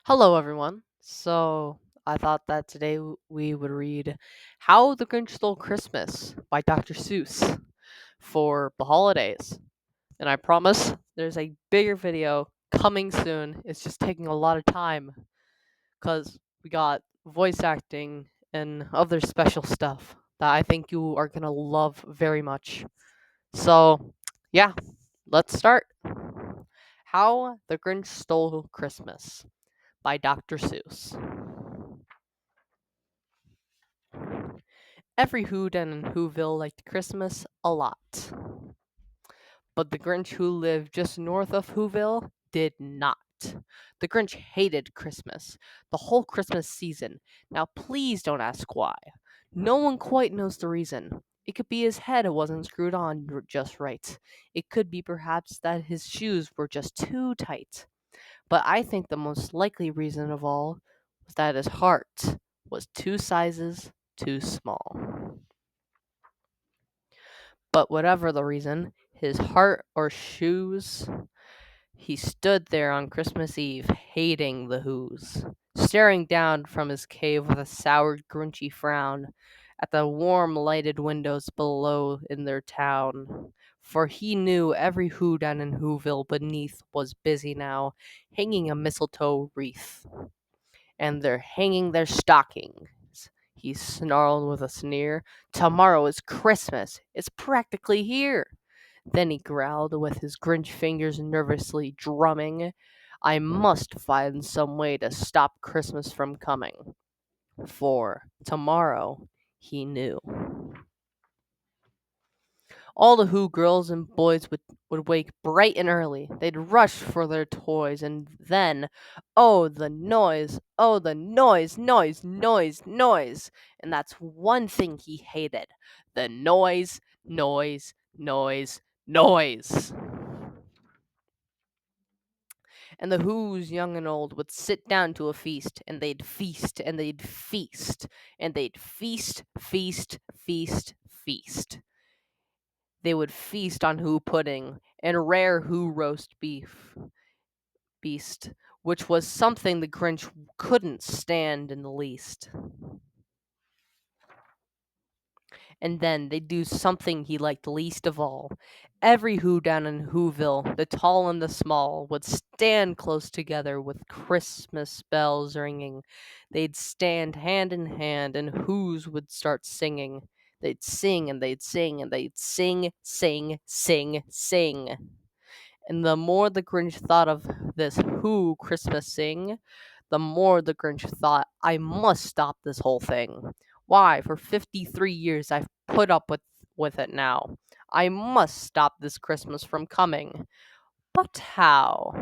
Hello, everyone. I thought that today we would read How the Grinch Stole Christmas by Dr. Seuss for the holidays. And I promise there's a bigger video coming soon. It's just taking a lot of time because we got voice acting and other special stuff that I think you are going to love very much. So, yeah, let's start. How the Grinch Stole Christmas by Dr. Seuss. Every Hoot and Whoville liked Christmas a lot, but the Grinch who lived just north of Whoville did not. The Grinch hated Christmas, the whole Christmas season. Now, please don't ask why. No one quite knows the reason. It could be his head wasn't screwed on just right. It could be perhaps that his shoes were just too tight. But I think the most likely reason of all was that his heart was two sizes too small. But whatever the reason, his heart or shoes, he stood there on Christmas Eve, hating the Who's, staring down from his cave with a sour, grinchy frown at the warm, lighted windows below in their town. For he knew every Who down in Whoville beneath was busy now, hanging a mistletoe wreath, and they're hanging their stockings. He snarled with a sneer. Tomorrow is Christmas. It's practically here. Then he growled with his Grinch fingers nervously drumming. I must find some way to stop Christmas from coming. For tomorrow, he knew. All the Who girls and boys would wake bright and early. They'd rush for their toys, and then, oh, the noise! Oh, the noise, noise, noise, noise! And that's one thing he hated: the noise, noise, noise, noise. And the Who's, young and old, would sit down to a feast, and they'd feast, and they'd feast, and they'd feast, feast, feast, feast. They would feast on Who pudding and rare Who roast beast, which was something the Grinch couldn't stand in the least. And then they'd do something he liked least of all. Every Who down in Whoville, the tall and the small, would stand close together with Christmas bells ringing. They'd stand hand in hand, and Who's would start singing. They'd sing and they'd sing and they'd sing, sing, sing, sing. And the more the Grinch thought of this Who Christmas sing, the more the Grinch thought, I must stop this whole thing. Why, for 53 years I've put up with it now. I must stop this Christmas from coming. But how?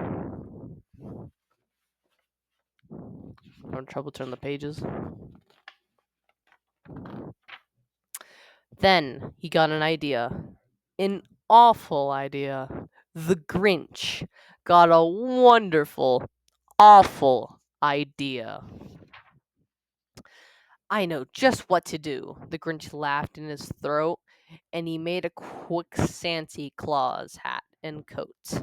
Having trouble turning the pages. Then he got an idea. An awful idea. The Grinch got a wonderful, awful idea. I know just what to do. The Grinch laughed in his throat, and he made a quick Santa Claus hat and coat.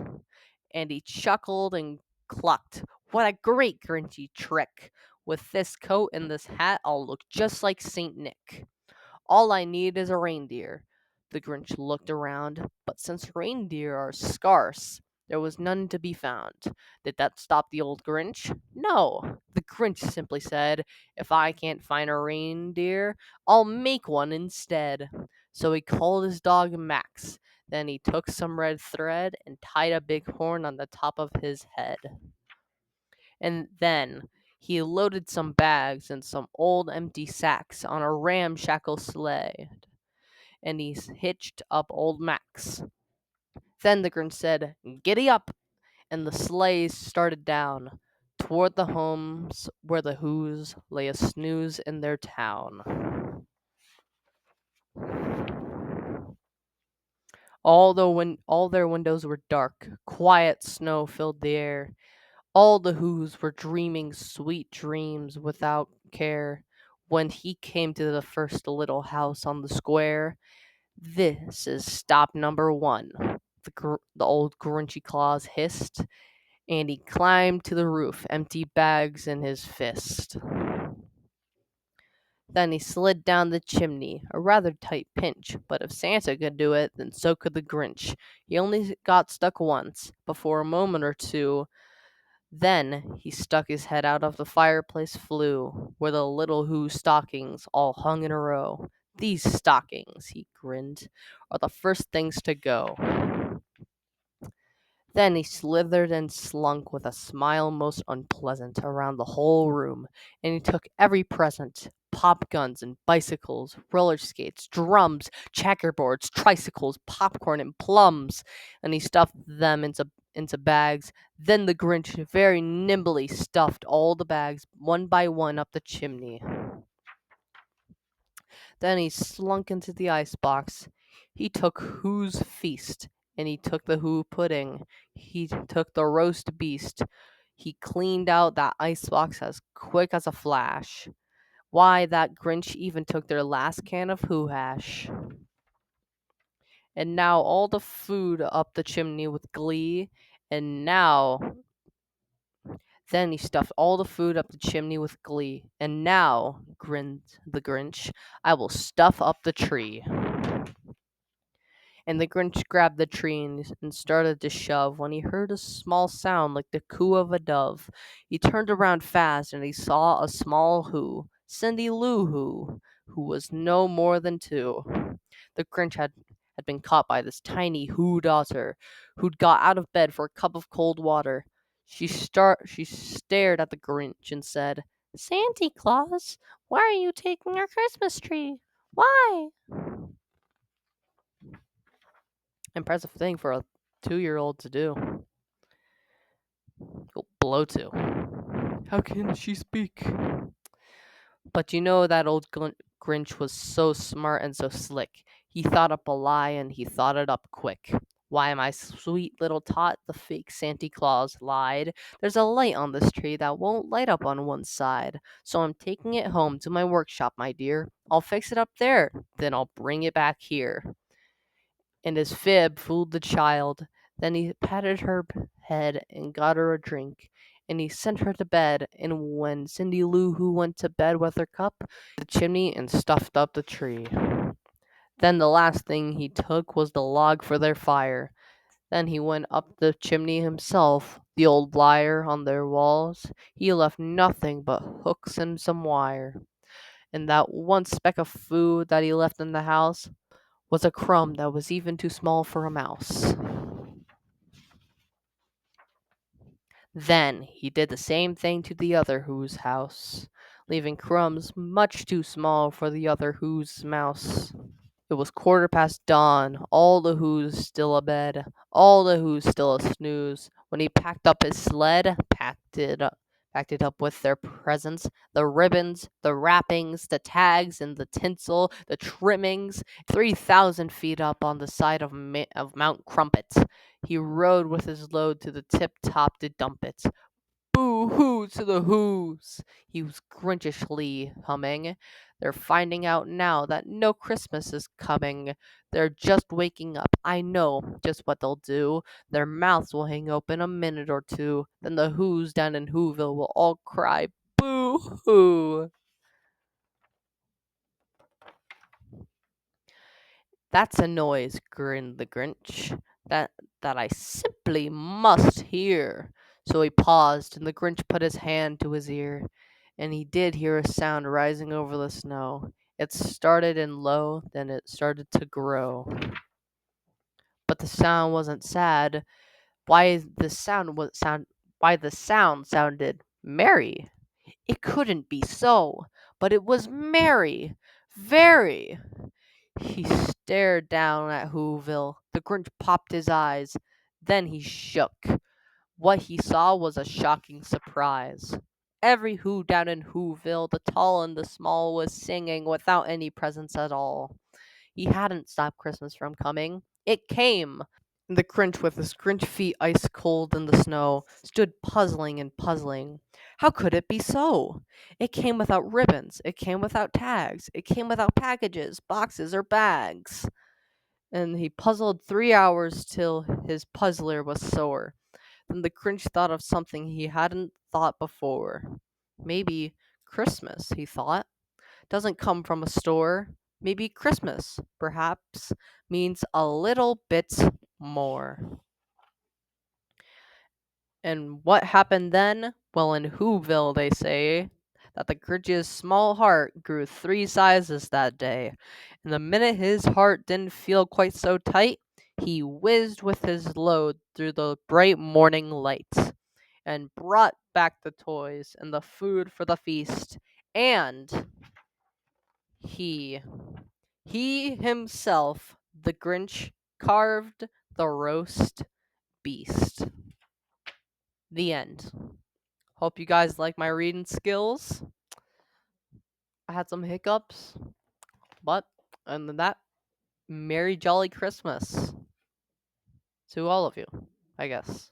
And he chuckled and clucked. What a great Grinchy trick! With this coat and this hat, I'll look just like Saint Nick. All I need is a reindeer. The Grinch looked around, but since reindeer are scarce, there was none to be found. Did that stop the old Grinch? No. The Grinch simply said, if I can't find a reindeer, I'll make one instead. So he called his dog Max. Then he took some red thread and tied a big horn on the top of his head. And then he loaded some bags and some old empty sacks on a ramshackle sleigh, and he hitched up old Max. Then the Grinch said, Giddy up! And the sleighs started down toward the homes where the Who's lay a snooze in their town. All their windows were dark, quiet snow filled the air. All the Who's were dreaming sweet dreams without care. When he came to the first little house on the square, this is stop number one, the old Grinchy Claus hissed, and he climbed to the roof, empty bags in his fist. Then he slid down the chimney, a rather tight pinch, but if Santa could do it, then so could the Grinch. He only got stuck once, but for a moment or two. Then he stuck his head out of the fireplace flue, where the little Who stockings all hung in a row. These stockings, he grinned, are the first things to go. Then he slithered and slunk with a smile most unpleasant around the whole room, and he took every present pop guns and bicycles, roller skates, drums, checkerboards, tricycles, popcorn, and plums, and he stuffed them into bags. Then the Grinch very nimbly stuffed all the bags one by one up the chimney. Then he slunk into the icebox. He took Who's feast, and he took the Who pudding. He took the roast beast. He cleaned out that icebox as quick as a flash. Why, that Grinch even took their last can of Who hash. And now all the food up the chimney with glee. And now Then he stuffed all the food up the chimney with glee. And now, grinned the Grinch, I will stuff up the tree. And the Grinch grabbed the tree and started to shove when he heard a small sound like the coo of a dove. He turned around fast and he saw a small Who, Cindy Lou who was no more than 2. The Grinch had been caught by this tiny Who daughter, who'd got out of bed for a cup of cold water. She stared at the Grinch and said, "Santa Claus, why are you taking our Christmas tree? Why?" Impressive thing for a 2-year-old to do. You'll blow to. How can she speak? But you know that old Grinch was so smart and so slick. He thought up a lie and he thought it up quick. "Why, my sweet little tot," the fake Santa Claus lied, "there's a light on this tree that won't light up on one side. So I'm taking it home to my workshop, my dear. I'll fix it up there, then I'll bring it back here." And his fib fooled the child. Then he patted her head and got her a drink, and he sent her to bed. And when Cindy Lou Who went to bed with her cup, the chimney and stuffed up the tree. Then the last thing he took was the log for their fire. Then he went up the chimney himself, the old liar, on their walls. He left nothing but hooks and some wire. And that one speck of food that he left in the house was a crumb that was even too small for a mouse. Then he did the same thing to the other Who's house, leaving crumbs much too small for the other Who's mouse. It was 1/4 past dawn, all the Who's still abed, all the Who's still a snooze, when he packed up his sled, packed it up with their presents, the ribbons, the wrappings, the tags, and the tinsel, the trimmings, 3,000 feet up on the side of Mount Crumpet. He rode with his load to the tip-top to dump it. "Boo-hoo to the Who's!" he was grinchishly humming. "They're finding out now that no Christmas is coming. They're just waking up. I know just what they'll do. Their mouths will hang open a minute or two. Then the Who's down in Whoville will all cry, 'Boo-hoo!'" "That's a noise," grinned the Grinch, "that I simply must hear." So he paused, and the Grinch put his hand to his ear, and he did hear a sound rising over the snow. It started in low, then it started to grow. But the sound wasn't sad. Why the sound sounded merry. It couldn't be so, but it was merry, very. He stared down at Whoville. The Grinch popped his eyes. Then he shook. What he saw was a shocking surprise. Every Who down in Whoville, the tall and the small, was singing without any presents at all. He hadn't stopped Christmas from coming. It came. The Grinch, with his Grinch feet ice cold in the snow, stood puzzling and puzzling. How could it be so? It came without ribbons. It came without tags. It came without packages, boxes, or bags. And he puzzled 3 hours till his puzzler was sore. Then the Grinch thought of something he hadn't thought before. Maybe Christmas, he thought, doesn't come from a store. Maybe Christmas, perhaps, means a little bit more. And what happened then? Well, in Whoville, they say that the Grinch's small heart grew 3 sizes that day. And the minute his heart didn't feel quite so tight, he whizzed with his load through the bright morning light and brought back the toys and the food for the feast. And he, he himself, the Grinch, carved the roast beast. The end. Hope you guys like my reading skills. I had some hiccups, but other than that, Merry Jolly Christmas to all of you, I guess.